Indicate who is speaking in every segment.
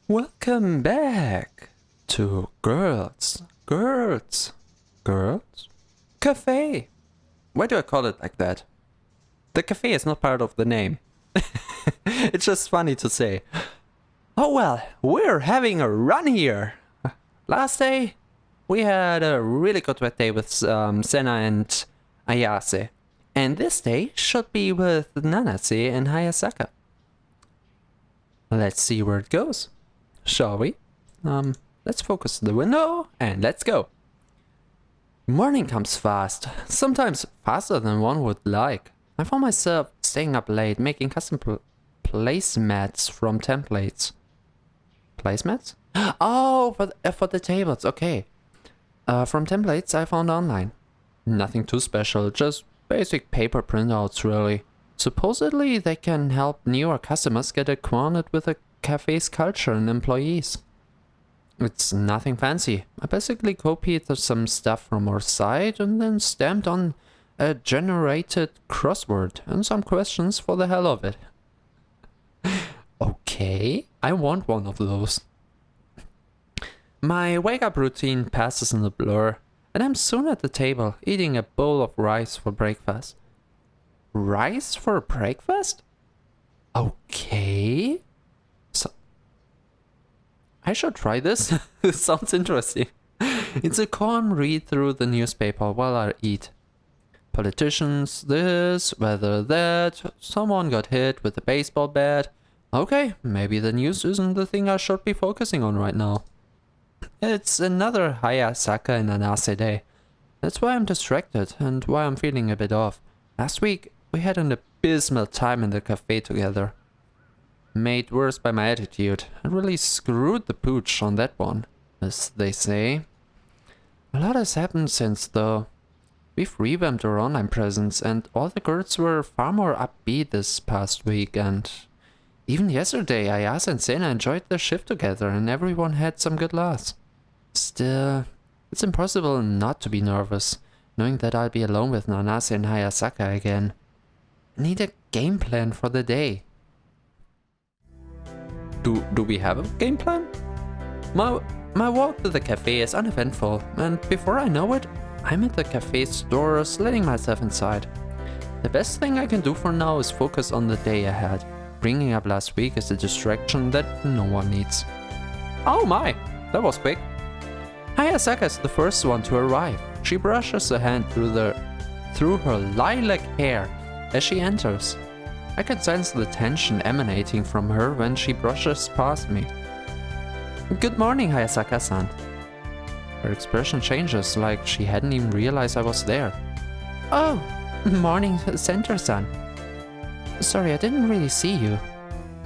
Speaker 1: Welcome back to Girls Cafe. Why do I call it like that? The cafe is not part of the name. It's just funny to say. Oh well, we're having a run here. Last day, we had a really good wet day with Senna and Ayase. And this day should be with Nanase and Hayasaka. Let's see where it goes. Shall we? Let's focus the window and let's go. Morning comes fast, sometimes faster than one would like. I found myself staying up late making custom placemats from templates. Placemats? Oh, for the tables, okay. From templates I found online. Nothing too special, just basic paper printouts really. Supposedly they can help newer customers get acquainted with a cafe's culture and employees. It's nothing fancy. I basically copied some stuff from our site and then stamped on a generated crossword and some questions for the hell of it. Okay, I want one of those. My wake-up routine passes in a blur, and I'm soon at the table eating a bowl of rice for breakfast. Rice for breakfast? Okay. So I should try this. This sounds interesting. It's a calm read through the newspaper while I eat. Politicians, this, weather, that, someone got hit with a baseball bat. Okay, maybe the news isn't the thing I should be focusing on right now. It's another Hayasaka and Nanase day. That's why I'm distracted and why I'm feeling a bit off. Last week, we had an abysmal time in the cafe together. Made worse by my attitude. I really screwed the pooch on that one, as they say. A lot has happened since though. We've revamped our online presence and all the girls were far more upbeat this past week, and even yesterday Ayase and Sena enjoyed their shift together and everyone had some good laughs. Still, it's impossible not to be nervous, knowing that I'll be alone with Nanase and Hayasaka again. I need a game plan for the day. Do we have a game plan? My walk to the cafe is uneventful, and before I know it, I'm at the cafe's doors letting myself inside. The best thing I can do for now is focus on the day ahead. Bringing up last week is a distraction that no one needs. Oh my, that was quick. Hayasaka is the first one to arrive. She brushes a hand through her lilac hair as she enters. I can sense the tension emanating from her when she brushes past me. Good morning, Hayasaka-san. Her expression changes like she hadn't even realized I was there. Oh, morning, Center-san. Sorry, I didn't really see you.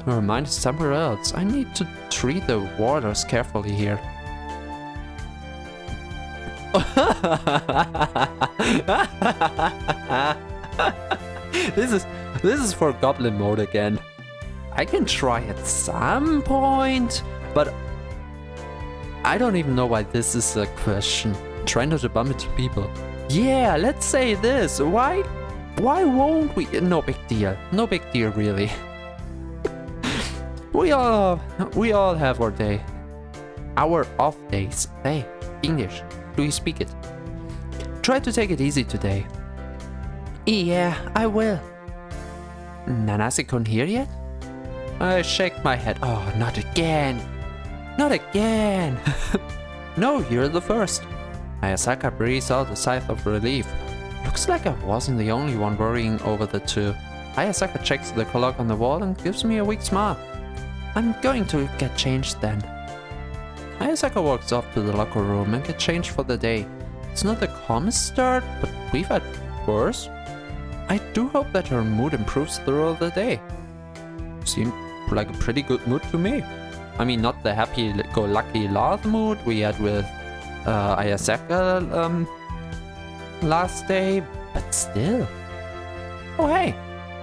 Speaker 1: Her mind is somewhere else. I need to treat the waters carefully here. This is for goblin mode again. I can try at some point, but I don't even know why this is a question. Try not to bump into people. Yeah, let's say this. Why won't we? No big deal. No big deal, really. We all have our day. Our off days. Hey, English. Do you speak it? Try to take it easy today. Yeah, I will. Nanase-kun here yet? I shake my head. Oh, not again. Not again. No, you're the first. Hayasaka breathes out a sigh of relief. Looks like I wasn't the only one worrying over the two. Hayasaka checks the clock on the wall and gives me a weak smile. I'm going to get changed then. Hayasaka walks off to the locker room and gets changed for the day. It's not the calmest start, but we've had worse. I do hope that her mood improves throughout the day. Seemed like a pretty good mood to me. I mean, not the happy-go-lucky laugh mood we had with Ayasaka last day, but still. Oh hey!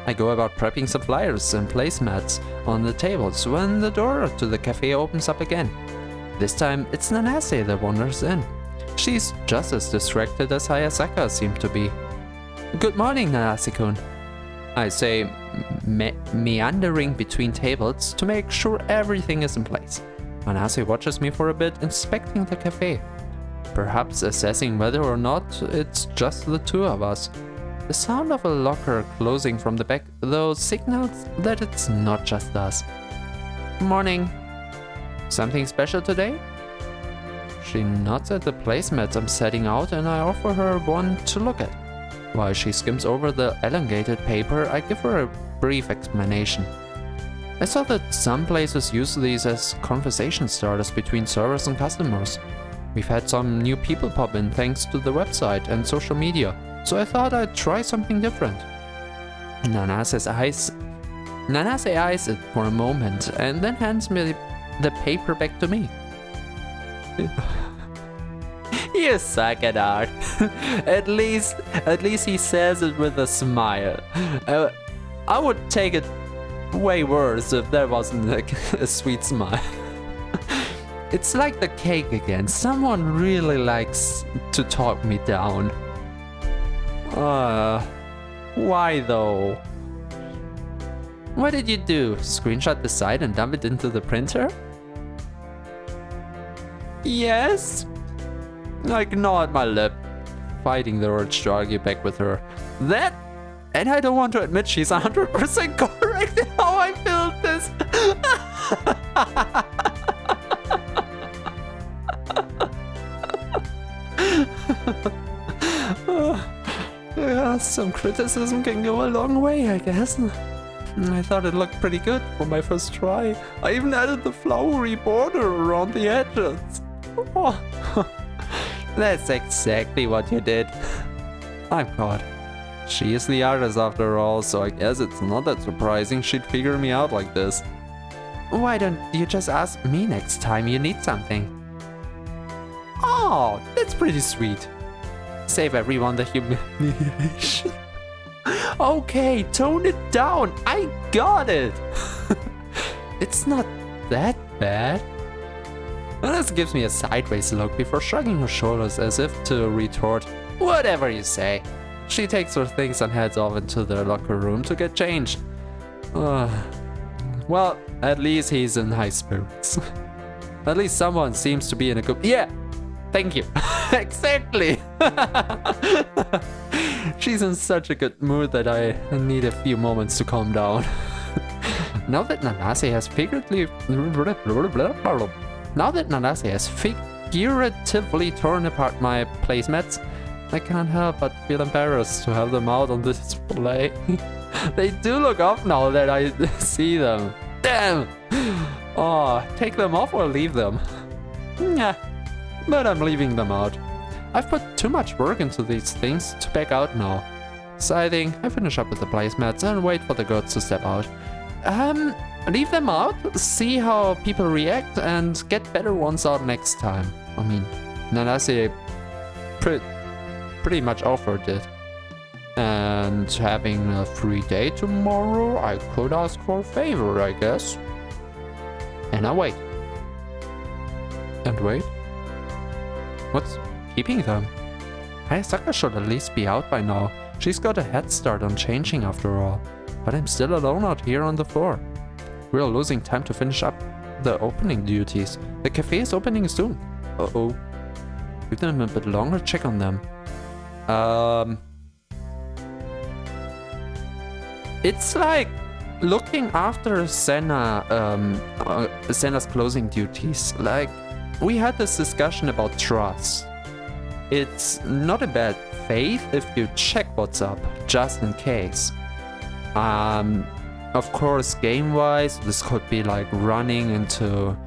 Speaker 1: I go about prepping some flyers and placemats on the tables when the door to the cafe opens up again. This time it's Nanase that wanders in. She's just as distracted as Hayasaka seemed to be. Good morning, Nanase-kun. I say, meandering between tables to make sure everything is in place. Nanase watches me for a bit, inspecting the cafe. Perhaps assessing whether or not it's just the two of us. The sound of a locker closing from the back, though, signals that it's not just us. Morning. Something special today? She nods at the placemats I'm setting out and I offer her one to look at. While she skims over the elongated paper, I give her a brief explanation. I saw that some places use these as conversation starters between servers and customers. We've had some new people pop in thanks to the website and social media, so I thought I'd try something different. Nanase eyes it for a moment and then hands me the paper back to me. You suck at art. At least he says it with a smile. I would take it way worse if there wasn't a sweet smile. It's like the cake again. Someone really likes to talk me down. Why though? What did you do? Screenshot the site and dump it into the printer? Yes? I gnawed my lip, fighting the urge to argue back with her. That, and I don't want to admit she's 100% correct in how I built this. Yeah, some criticism can go a long way, I guess. I thought it looked pretty good for my first try. I even added the flowery border around the edges. Oh. That's exactly what you did. I'm caught. She is the artist after all, so I guess it's not that surprising she'd figure me out like this. Why don't you just ask me next time you need something? Oh, that's pretty sweet. Save everyone the humiliation. Okay, tone it down. I got it. It's not that bad. Alice gives me a sideways look before shrugging her shoulders as if to retort, whatever you say. She takes her things and heads off into the locker room to get changed. Well, at least he's in high spirits. At least someone seems to be in a good... Yeah! Thank you. Exactly! She's in such a good mood that I need a few moments to calm down. Now that Nanase has figuratively torn apart my placemats, I can't help but feel embarrassed to have them out on display. They do look up now that I see them. Damn! Oh, take them off or leave them? Nah, but I'm leaving them out. I've put too much work into these things to back out now. Sighing, I finish up with the placemats and wait for the girls to step out. Leave them out, see how people react, and get better ones out next time. I mean, Nanase pretty much offered it. And having a free day tomorrow, I could ask for a favor, I guess. And I wait. And wait? What's keeping them? Hayasaka should at least be out by now. She's got a head start on changing after all. But I'm still alone out here on the floor. We're losing time to finish up the opening duties. The cafe is opening soon. Uh-oh. Give them a bit longer, check on them. It's like looking after Senna's closing duties. Like, we had this discussion about trust. It's not a bad faith if you check what's up, just in case. Of course, game-wise, this could be like running into,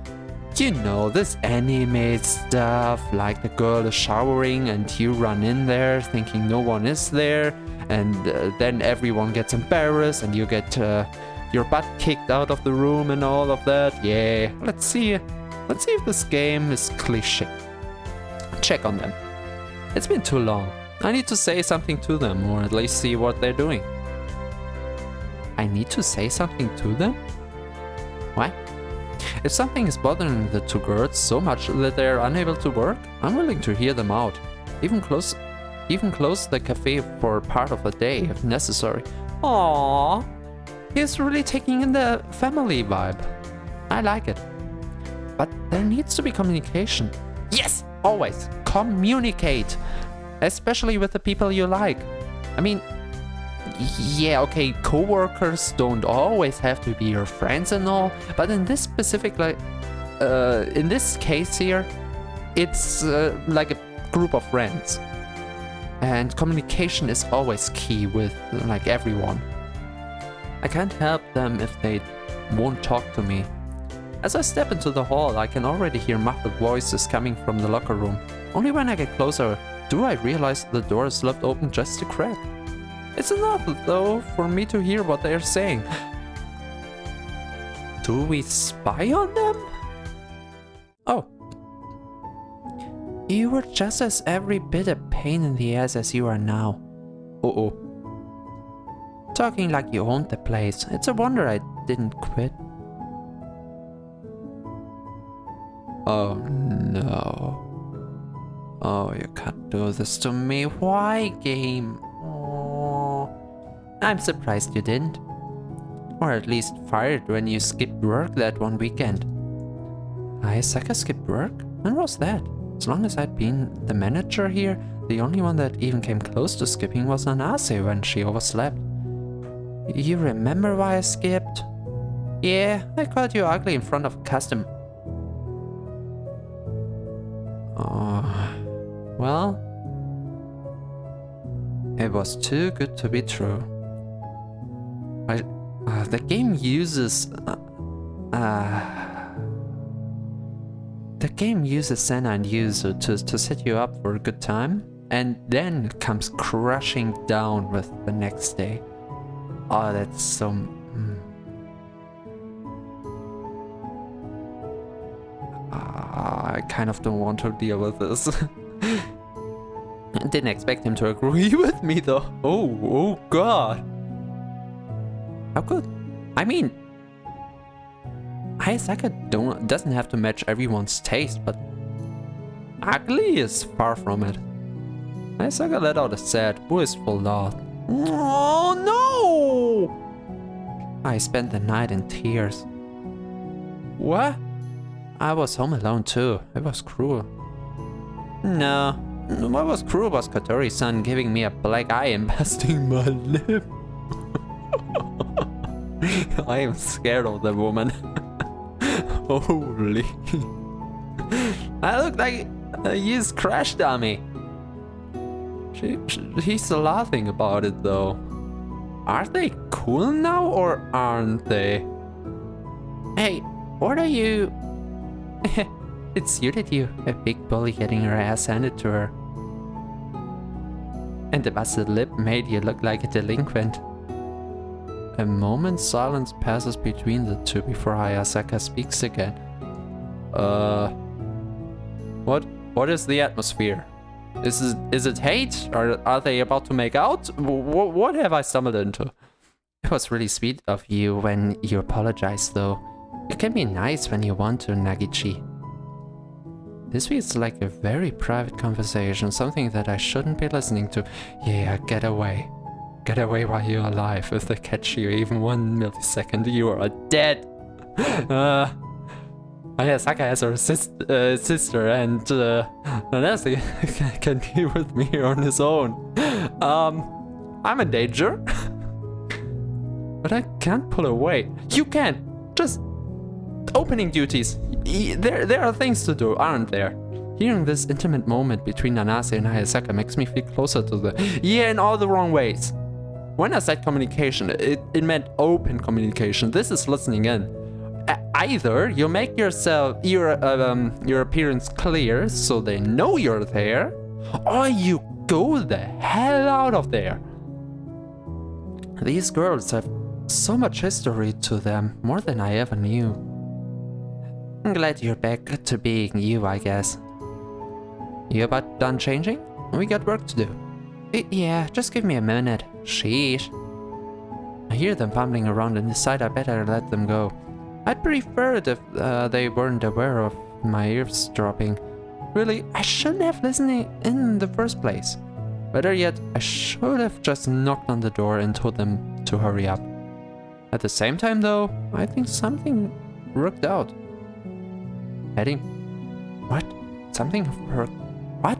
Speaker 1: you know, this anime stuff, like the girl is showering and you run in there thinking no one is there, and then everyone gets embarrassed and you get your butt kicked out of the room and all of that. Yeah, let's see if this game is cliche. Check on them. It's been too long. I need to say something to them, or at least see what they're doing. I need to say something to them? What? If something is bothering the two girls so much that they are unable to work, I'm willing to hear them out. Even close the cafe for part of the day if necessary. Aww, he's really taking in the family vibe. I like it. But there needs to be communication. Yes, always communicate, especially with the people you like. I mean, yeah, okay, co-workers don't always have to be your friends and all, but in this specific, in this case here, it's like a group of friends. And communication is always key with, like, everyone. I can't help them if they won't talk to me. As I step into the hall, I can already hear muffled voices coming from the locker room. Only when I get closer do I realize the door is left open just a crack. It's enough, though, for me to hear what they are saying. Do we spy on them? Oh. You were just as every bit a pain in the ass as you are now. Uh-oh. Talking like you owned the place. It's a wonder I didn't quit. Oh no. Oh, you can't do this to me. Why, game? Oh. I'm surprised you didn't. Or at least fired when you skipped work that one weekend. Ayasaka skipped work? When was that? As long as I'd been the manager here, the only one that even came close to skipping was Anase when she overslept. You remember why I skipped? Yeah, I called you ugly in front of a customer. Oh, well, it was too good to be true. The game uses Senna and Yuzu to set you up for a good time, and then comes crashing down with the next day. Oh, that's so... I kind of don't want to deal with this. Didn't expect him to agree with me though. Oh god. How good? I mean, Ayasaka doesn't have to match everyone's taste, but ugly is far from it. Ayasaka let out a sad, wistful laugh. Oh no! I spent the night in tears. What? I was home alone too. It was cruel. No, what was cruel was Kotori-san giving me a black eye and busting my lip. I am scared of the woman. Holy. I look like a used crash dummy. He's laughing about it though. Are they cool now or aren't they? Hey, what are you... It suited you, a big bully getting her ass handed to her. And the busted lip made you look like a delinquent. A moment's silence passes between the two before Ayasaka speaks again. What is the atmosphere? Is it hate? Are they about to make out? What have I stumbled into? It was really sweet of you when you apologized though. You can be nice when you want to, Nagichi. This feels like a very private conversation, something that I shouldn't be listening to. Yeah, get away. Get away while you're alive. If they catch you even 1 millisecond, you are dead. Ayasaka has her sister and Nanase can be with me on his own. I'm in danger. But I can't pull away. You can! Just opening duties. There are things to do, aren't there? Hearing this intimate moment between Nanase and Ayasaka makes me feel closer to the... Yeah, in all the wrong ways. When I said communication, it meant open communication. This is listening in. Either you make your appearance clear so they know you're there, or you go the hell out of there. These girls have so much history to them, more than I ever knew. I'm glad you're back to being you, I guess. You about done changing? We got work to do. Yeah, just give me a minute. Sheesh. I hear them fumbling around and decide I better let them go. I'd prefer it if they weren't aware of my eavesdropping. Really, I shouldn't have listened in the first place. Better yet, I should have just knocked on the door and told them to hurry up. At the same time though, I think something worked out. Heading... What? Something heard... What?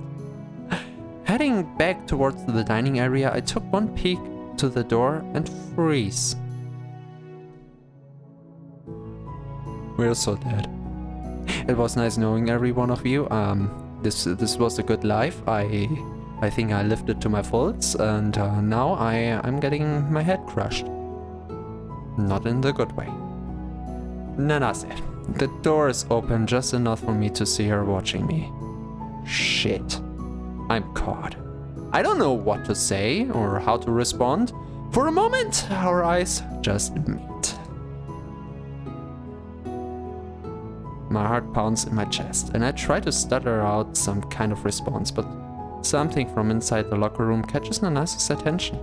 Speaker 1: Heading back towards the dining area, I took one peek to the door and freeze. We're so dead. It was nice knowing every one of you. This was a good life. I think I lived it to my fullest, and now I'm getting my head crushed. Not in the good way. Nanase. The door is open just enough for me to see her watching me. Shit. I'm caught. I don't know what to say or how to respond. For a moment, our eyes just meet. My heart pounds in my chest, and I try to stutter out some kind of response, but something from inside the locker room catches Nanase's attention.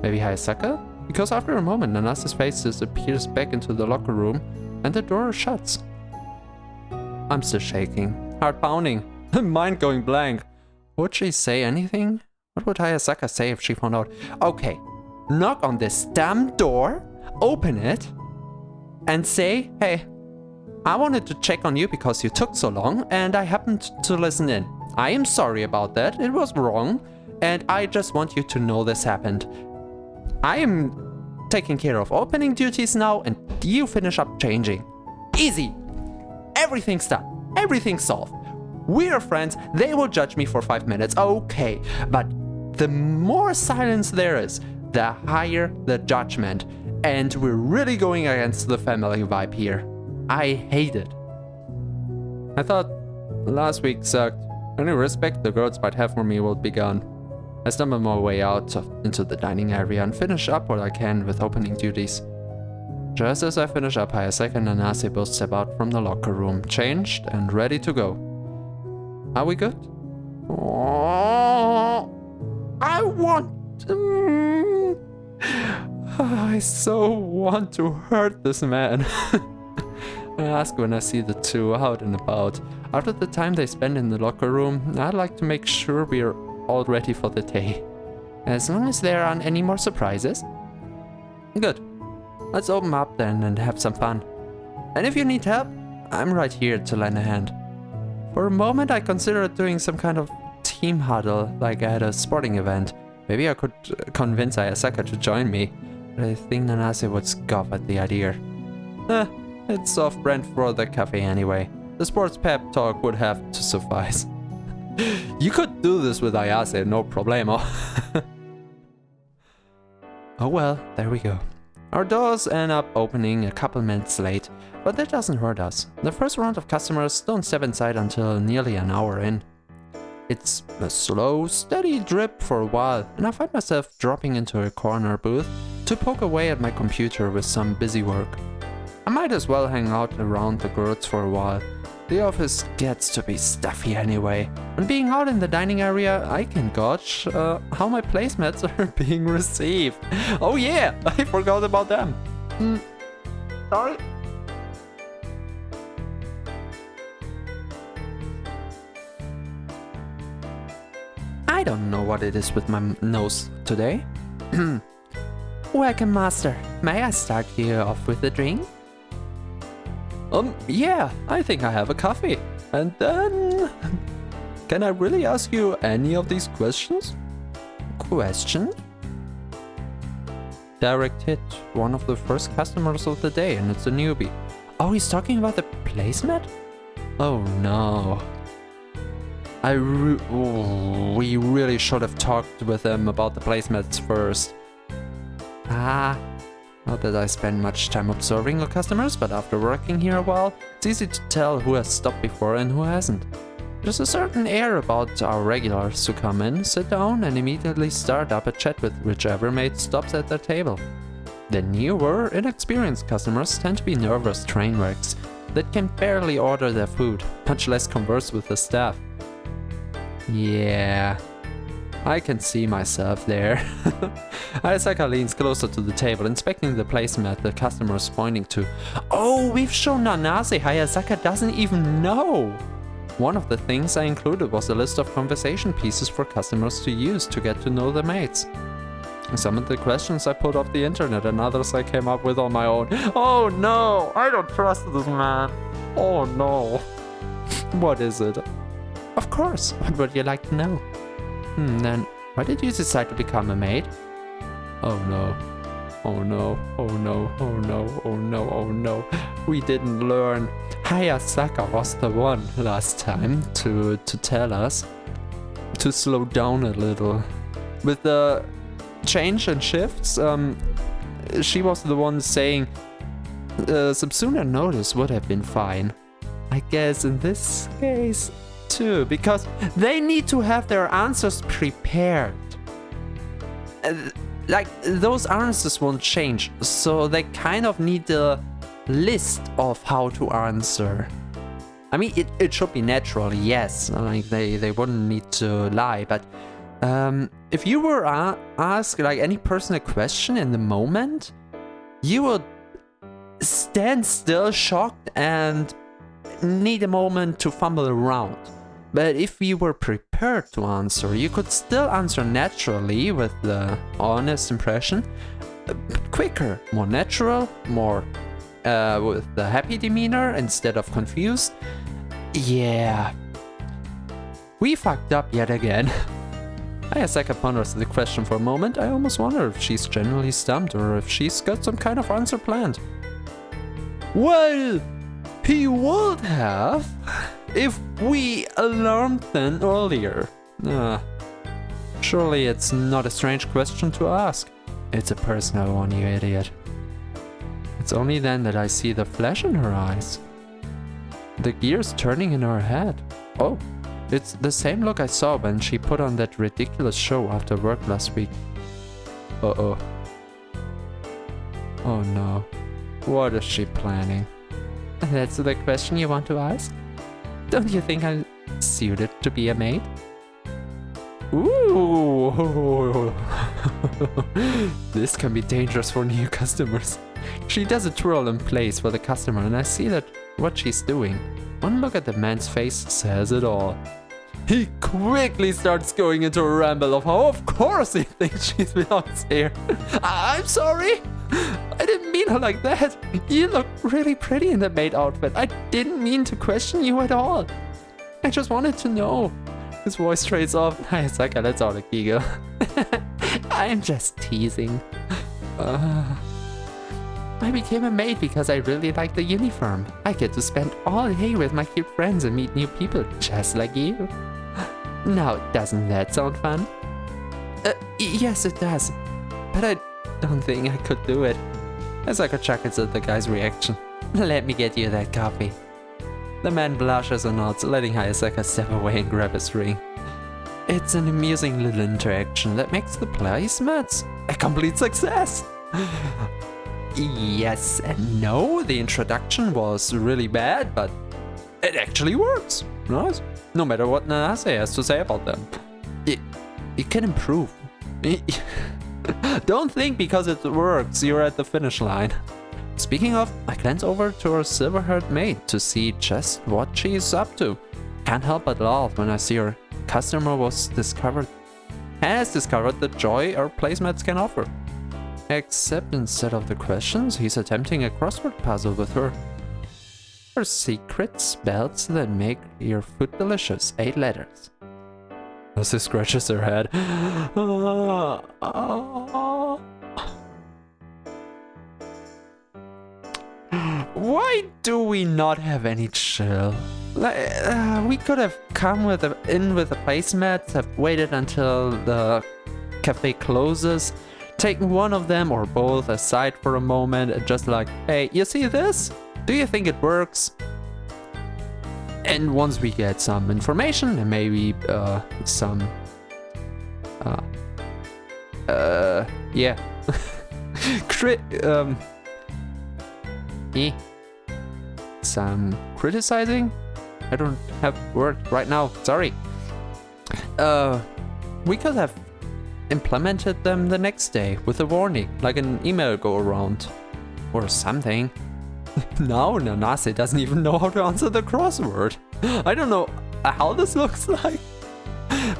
Speaker 1: Maybe Hayasaka? Because after a moment, Nanase's face disappears back into the locker room, and the door shuts. I'm still shaking, heart pounding, mind going blank. Would she say anything? What would Hayasaka say if she found out? Okay, knock on this damn door, open it, and say, hey, I wanted to check on you because you took so long, and I happened to listen in. I am sorry about that, it was wrong, and I just want you to know this happened. I am taking care of opening duties now, and you finish up changing. Easy! Everything's done. Everything's solved. We're friends, they will judge me for 5 minutes, okay. But the more silence there is, the higher the judgment. And we're really going against the family vibe here. I hate it. I thought last week sucked. Any respect the girls might have for me will be gone. I stumble my way out into the dining area and finish up what I can with opening duties. Just as I finish up, Hayasaka and Nanase both step out from the locker room, changed and ready to go. Are we good? Oh, I want... I so want to hurt this man. I ask when I see the two out and about. After the time they spend in the locker room, I'd like to make sure we're all ready for the day. As long as there aren't any more surprises. Good. Let's open up then and have some fun. And if you need help, I'm right here to lend a hand. For a moment I considered doing some kind of team huddle like at a sporting event. Maybe I could convince Hayasaka to join me, but I think Nanase would scoff at the idea. It's off-brand for the cafe anyway. The sports pep talk would have to suffice. You could do this with Ayase, no problemo. Oh well, there we go. Our doors end up opening a couple minutes late, but that doesn't hurt us. The first round of customers don't step inside until nearly an hour in. It's a slow, steady drip for a while, and I find myself dropping into a corner booth to poke away at my computer with some busy work. I might as well hang out around the girls for a while. The office gets to be stuffy anyway. When being out in the dining area, I can gauge how my placemats are being received. Oh yeah, I forgot about them. Sorry. I don't know what it is with my nose today. Welcome, master. May I start you off with a drink? Yeah, I think I have a coffee. And then... Can I really ask you any of these questions? Question? Direct hit. One of the first customers of the day, and it's a newbie. Oh, he's talking about the placemat? Oh no. We really should have talked with him about the placemats first. Not that I spend much time observing the customers, but after working here a while, it's easy to tell who has stopped before and who hasn't. There's a certain air about our regulars who come in, sit down, and immediately start up a chat with whichever mate stops at their table. The newer, inexperienced customers tend to be nervous train wrecks that can barely order their food, much less converse with the staff. Yeah, I can see myself there. Hayasaka leans closer to the table, inspecting the placemat the customer is pointing to. Oh, we've shown Nanase Hayasaka doesn't even know! One of the things I included was a list of conversation pieces for customers to use to get to know their mates. Some of the questions I pulled off the internet and others I came up with on my own. Oh no, I don't trust this man. Oh no. What is it? Of course, what would you like to know? Then why did you decide to become a maid? Oh no. Oh no, oh no, oh no, oh no, oh no. We didn't learn. Hayasaka was the one last time to tell us to slow down a little. With the change and shifts, she was the one saying some sooner notice would have been fine. I guess in this case too, because they need to have their answers prepared. Like, those answers won't change, so they kind of need a list of how to answer. I mean, it should be natural, yes, like they wouldn't need to lie, but if you were asked like any personal question in the moment, you would stand still shocked and need a moment to fumble around. But if you were prepared to answer, you could still answer naturally with the honest impression, quicker, more natural, more with the happy demeanor instead of confused. Yeah. We fucked up yet again. Ayasaka ponders the question for a moment. I almost wonder if she's genuinely stumped or if she's got some kind of answer planned. Well, he would have if we alarmed them earlier. Surely it's not a strange question to ask. It's a personal one, you idiot. It's only then that I see the flash in her eyes. The gears turning in her head. Oh, it's the same look I saw when she put on that ridiculous show after work last week. Uh-oh. Oh no. What is she planning? That's the question you want to ask? Don't you think I'm suited to be a maid? Ooh! This can be dangerous for new customers. She does a twirl in place for the customer and I see that what she's doing. One look at the man's face says it all. He quickly starts going into a ramble of how of course he thinks she belongs here. I'm sorry! I didn't mean her like that. You look really pretty in the maid outfit. I didn't mean to question you at all. I just wanted to know. His voice trails off. Hayasaka lets out a giggle. I'm just teasing. I became a maid because I really like the uniform. I get to spend all day with my cute friends and meet new people, just like you. Now, doesn't that sound fun? Yes, it does. But I don't think I could do it. Asaka chuckles at the guy's reaction. Let me get you that coffee. The man blushes and nods, letting Hayasaka step away and grab his ring. It's an amusing little interaction that makes the placemats a complete success. Yes and no, the introduction was really bad, but it actually works. Nice. No matter what Nanase has to say about them. It can improve. Don't think because it works you're at the finish line. Speaking of, I glance over to her silver-haired maid to see just what she's up to. Can't help but laugh when I see her customer has discovered the joy our placemats can offer. Except instead of the questions, he's attempting a crossword puzzle with her. Her secret spells that make your food delicious. 8 letters. As she scratches her head. Why do we not have any chill? We could have come in with the placemats, have waited until the cafe closes, taken one of them or both aside for a moment and just like, hey, you see this? Do you think it works? And once we get some information and maybe some some criticizing? I don't have word right now, sorry. We could have implemented them the next day with a warning, like an email go around or something. Now Nanase doesn't even know how to answer the crossword. I don't know how this looks like.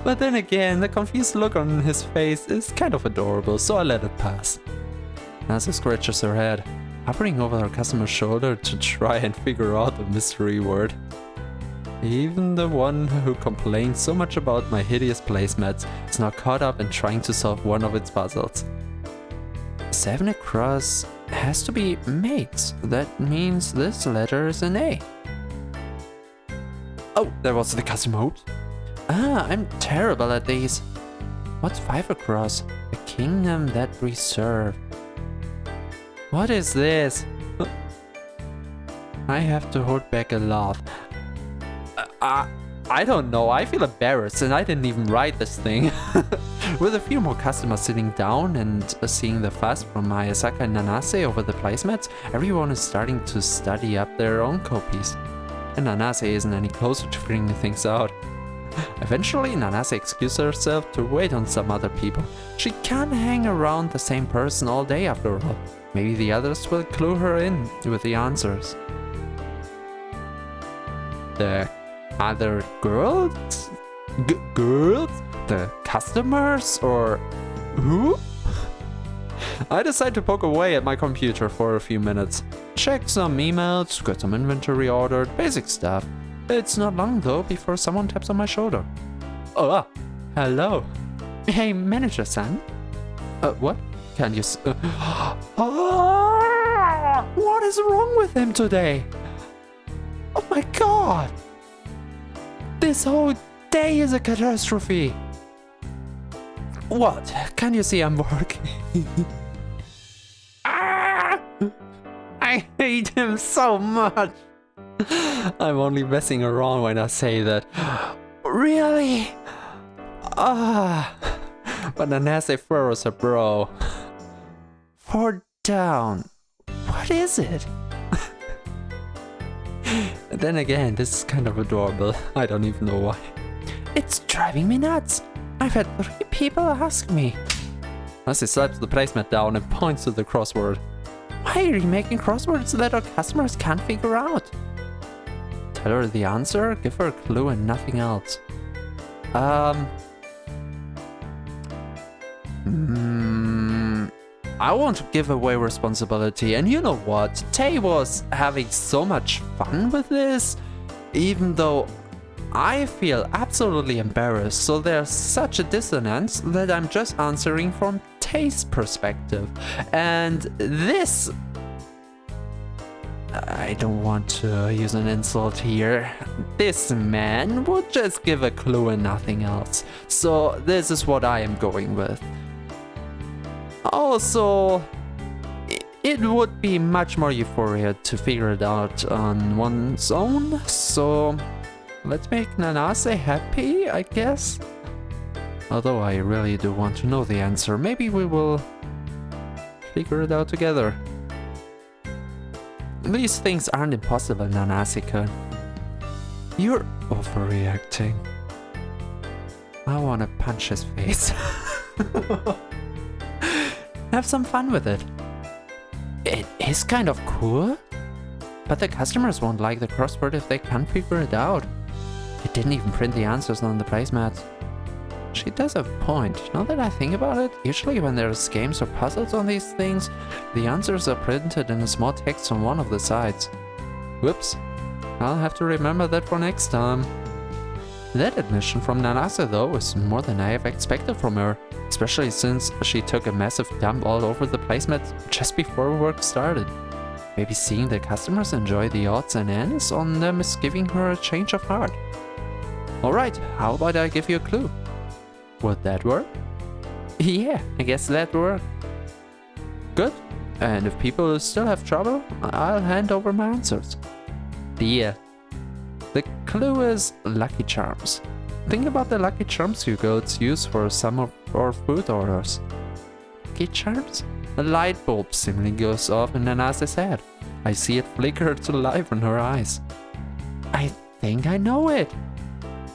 Speaker 1: But then again, the confused look on his face is kind of adorable, so I let it pass. Nanase scratches her head, hovering over her customer's shoulder to try and figure out the mystery word. Even the one who complained so much about my hideous placemats is now caught up in trying to solve one of its puzzles. 7 across has to be mates. That means this letter is an A. Oh, there was the custom hoops. I'm terrible at these. What's 5 across? A kingdom that we serve. What is this? I have to hold back a laugh. I don't know, I feel embarrassed and I didn't even write this thing. With a few more customers sitting down and seeing the fuss from Myosuki and Nanase over the placemats, everyone is starting to study up their own copies. And Nanase isn't any closer to figuring things out. Eventually, Nanase excuses herself to wait on some other people. She can't hang around the same person all day after all. Maybe the others will clue her in with the answers. The other girls? Girls? The customers? Or who? I decide to poke away at my computer for a few minutes. Check some emails, get some inventory ordered, basic stuff. It's not long though before someone taps on my shoulder. Oh, hello. Hey, manager-san. What? Can you what is wrong with him today? Oh my god! This whole day is a catastrophe! What? Can you see I'm working? I hate him so much! I'm only messing around when I say that. Really? But Nanase furrows her brow. 4 down. What is it? Then again, this is kind of adorable. I don't even know why. It's driving me nuts. I've had 3 people ask me. As he slaps the placemat down and points to the crossword. Why are you making crosswords that our customers can't figure out? Tell her the answer, give her a clue and nothing else. I won't give away responsibility, and you know what? Tay was having so much fun with this, even though I feel absolutely embarrassed, so there's such a dissonance that I'm just answering from Tay's perspective. And this... I don't want to use an insult here. This man would just give a clue and nothing else. So this is what I am going with. Also, it would be much more euphoria to figure it out on one's own, so let's make Nanase happy, I guess. Although I really do want to know the answer, maybe we will figure it out together. These things aren't impossible, Nanase-kun. You're overreacting. I want to punch his face. Have some fun with it. It is kind of cool, but the customers won't like the crossword if they can't figure it out. It didn't even print the answers on the placemats. She does have a point. Now that I think about it, usually when there's games or puzzles on these things, the answers are printed in a small text on one of the sides. Whoops. I'll have to remember that for next time. That admission from Nanase though is more than I have expected from her, especially since she took a massive dump all over the placemat just before work started. Maybe seeing the customers enjoy the odds and ends on them is giving her a change of heart. Alright, how about I give you a clue? Would that work? Yeah, I guess that worked. Good. And if people still have trouble, I'll hand over my answers. Deal. The clue is Lucky Charms. Think about the Lucky Charms you girls use for some of our food orders. Lucky Charms? A light bulb seemingly goes off in Nanase's head. I see it flicker to life in her eyes. I think I know it.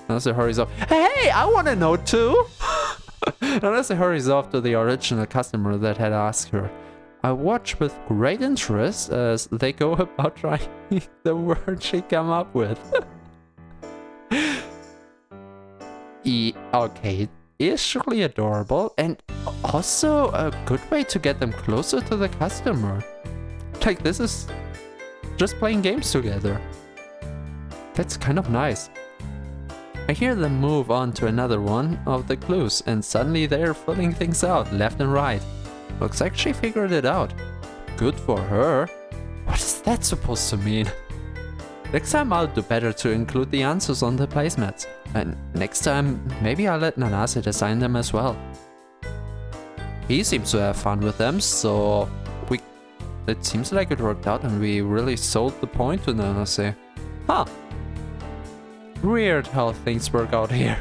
Speaker 1: Nanase hurries off. Hey, I want to know too! Nanase hurries off to the original customer that had asked her. I watch with great interest as they go about trying the word she came up with. Okay, it is surely adorable and also a good way to get them closer to the customer. Like, this is just playing games together. That's kind of nice. I hear them move on to another one of the clues, and suddenly they're filling things out left and right. Looks like she figured it out. Good for her. What is that supposed to mean? Next time I'll do better to include the answers on the placemats. And next time, maybe I'll let Nanase design them as well. He seems to have fun with them, so it seems like it worked out and we really sold the point to Nanase. Huh. Weird how things work out here.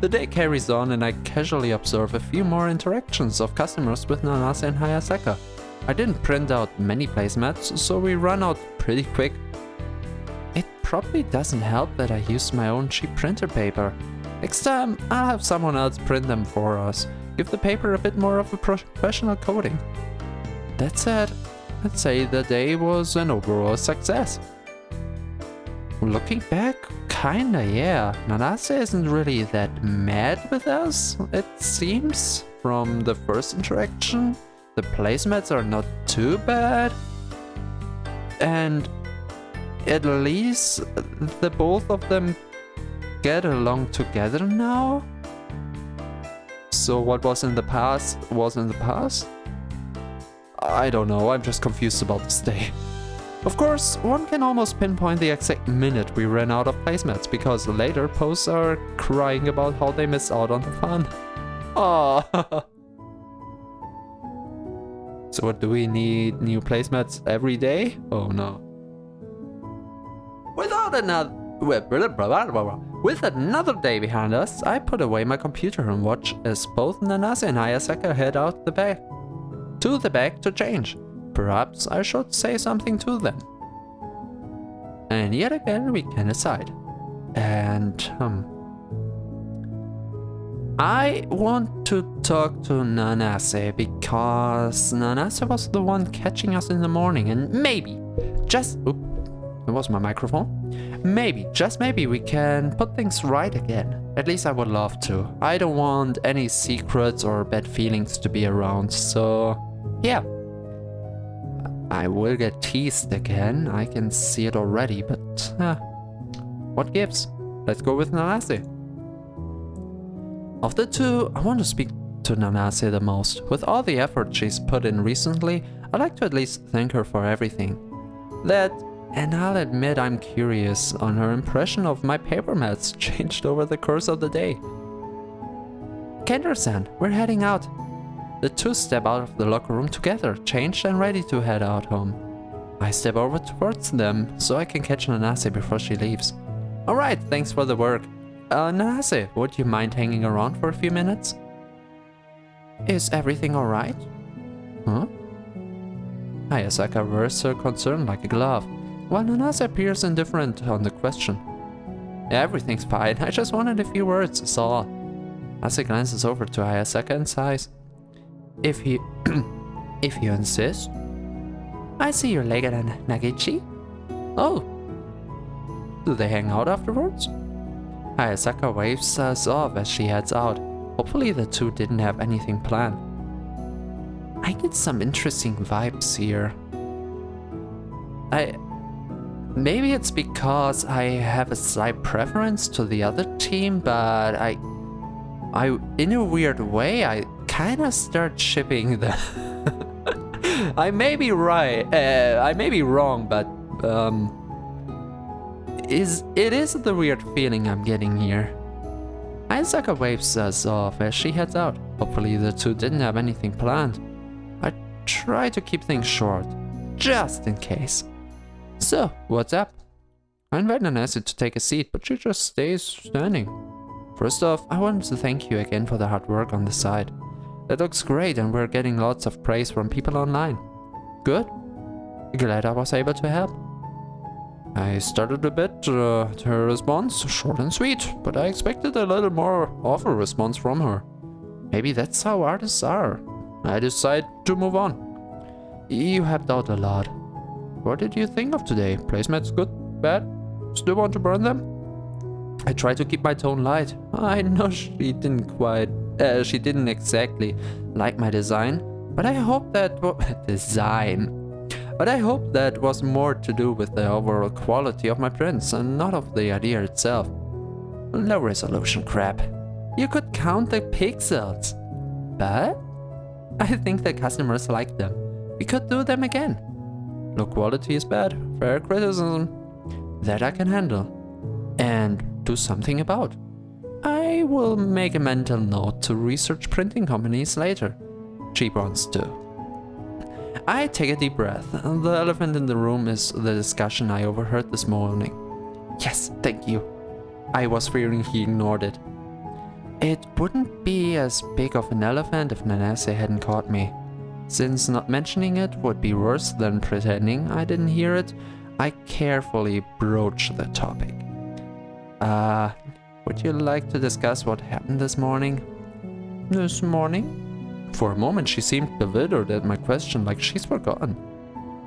Speaker 1: The day carries on and I casually observe a few more interactions of customers with Nanase and Hayasaka. I didn't print out many placemats, so we run out pretty quick. It probably doesn't help that I used my own cheap printer paper. Next time, I'll have someone else print them for us. Give the paper a bit more of a professional coating. That said, I'd say the day was an overall success. Looking back, kinda yeah. Nanase isn't really that mad with us, it seems. From the first interaction, the placemats are not too bad. And at least the both of them get along together now. So what was in the past was in the past? I don't know, I'm just confused about this day. Of course, one can almost pinpoint the exact minute we ran out of placemats because later posts are crying about how they missed out on the fun. Aww. So what, do we need new placemats every day? Oh no. With another day behind us, I put away my computer and watch as both Nanase and Hayasaka head out to the back to change. Perhaps I should say something to them. And yet again we can decide. And I want to talk to Nanase because Nanase was the one catching us in the morning and maybe, it was my microphone. Maybe, just maybe we can put things right again. At least I would love to. I don't want any secrets or bad feelings to be around, so yeah. I will get teased again, I can see it already, but what gives? Let's go with Nanase. Of the two, I want to speak to Nanase the most. With all the effort she's put in recently, I'd like to at least thank her for everything. And I'll admit I'm curious on her impression of my paper mats changed over the course of the day. Kender-san, we're heading out. The two step out of the locker room together, changed and ready to head out home. I step over towards them so I can catch Nanase before she leaves. Alright, thanks for the work. Nanase, would you mind hanging around for a few minutes? Is everything alright? Huh? Hayasaka wears her concern like a glove, while Nanase appears indifferent on the question. Everything's fine, I just wanted a few words, is all. Nanase glances over to Hayasaka and sighs. If you insist. I see you're later than Nagichi. Oh. Do they hang out afterwards? Hayasaka waves us off as she heads out. Hopefully the two didn't have anything planned. I get some interesting vibes here. Maybe it's because I have a slight preference to the other team, but I in a weird way, I kinda start shipping them. I may be right, I may be wrong, but it is the weird feeling I'm getting here. Hayasaka waves us off as she heads out. Hopefully the two didn't have anything planned. I try to keep things short, just in case. So, what's up? I invite Nanase to take a seat, but she just stays standing. First off, I wanted to thank you again for the hard work on the site. That looks great and we're getting lots of praise from people online. Good. Glad I was able to help. I started a bit, her response, short and sweet, but I expected a little more of a response from her. Maybe that's how artists are. I decided to move on. You helped out a lot. What did you think of today? Placemats good? Bad? Still want to burn them? I tried to keep my tone light. I know she didn't exactly like my design, but I hope that design. But I hope that was more to do with the overall quality of my prints and not of the idea itself. Low resolution crap. You could count the pixels. But I think the customers like them. We could do them again. Low quality is bad. Fair criticism. That I can handle. And do something about. I will make a mental note to research printing companies later. Cheap ones too. I take a deep breath. The elephant in the room is the discussion I overheard this morning. Yes, thank you. I was fearing he ignored it. It wouldn't be as big of an elephant if Nanase hadn't caught me. Since not mentioning it would be worse than pretending I didn't hear it, I carefully broached the topic. Would you like to discuss what happened this morning? This morning? For a moment she seemed bewildered at my question, like she's forgotten.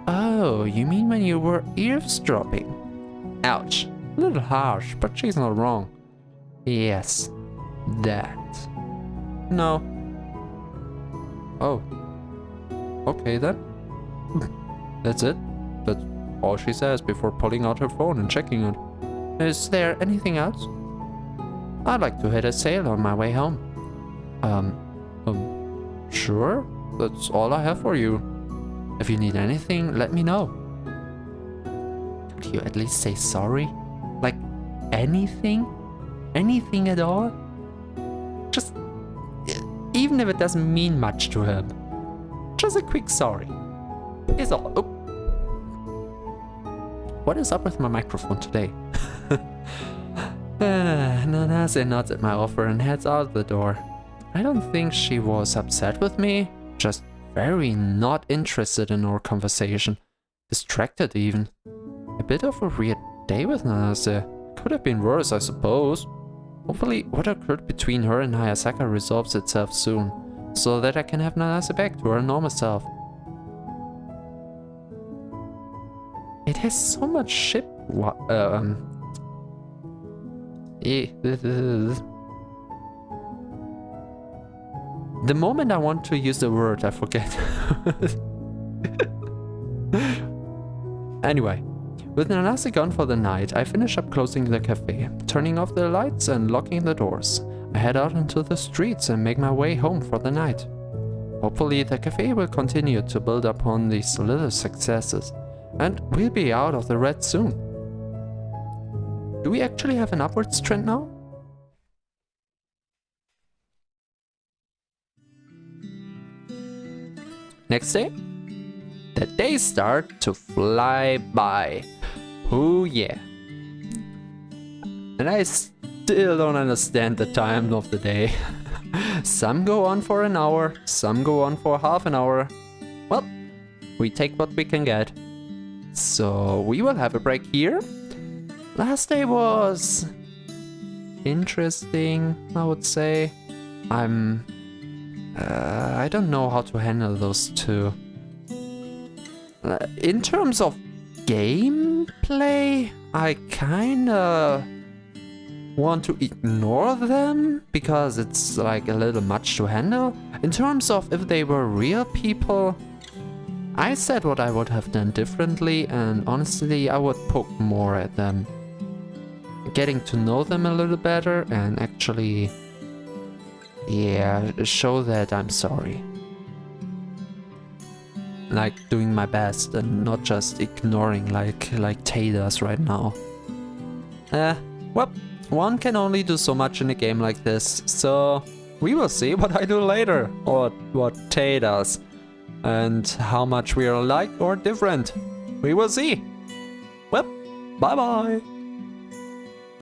Speaker 1: Oh, you mean when you were eavesdropping? Ouch. A little harsh, but she's not wrong. Yes, that. No. Oh. Okay then. That's it. That's all she says before pulling out her phone and checking it. Is there anything else? I'd like to hit a sail on my way home. Sure. That's all I have for you. If you need anything, let me know. Could you at least say sorry? Like, anything? Anything at all? Just, even if it doesn't mean much to him. Just a quick sorry. Is all. Oh. What is up with my microphone today? Nanase nods at my offer and heads out the door. I don't think she was upset with me, just very not interested in our conversation. Distracted even. A bit of a weird day with Nanase. Could have been worse, I suppose. Hopefully what occurred between her and Hayasaka resolves itself soon, so that I can have Nanase back to her normal self. It has so much ship. The moment I want to use the word, I forget. Anyway, with Nanase gone for the night, I finish up closing the cafe, turning off the lights and locking the doors. I head out into the streets and make my way home for the night. Hopefully the cafe will continue to build upon these little successes, and we'll be out of the red soon. Do we actually have an upwards trend now? Next day? The days start to fly by. Oh yeah. And I still don't understand the time of the day. Some go on for an hour, some go on for half an hour. Well, we take what we can get. So we will have a break here. Last day was interesting, I would say. I don't know how to handle those two. In terms of gameplay, I kinda want to ignore them because it's like a little much to handle. In terms of if they were real people, I said what I would have done differently, and honestly I would poke more at them. Getting to know them a little better and actually, yeah, show that I'm sorry. Like doing my best and not just ignoring like Tay does right now. Well, one can only do so much in a game like this, so we will see what I do later, or what Tay does, and how much we are alike or different. We will see. Well, bye bye.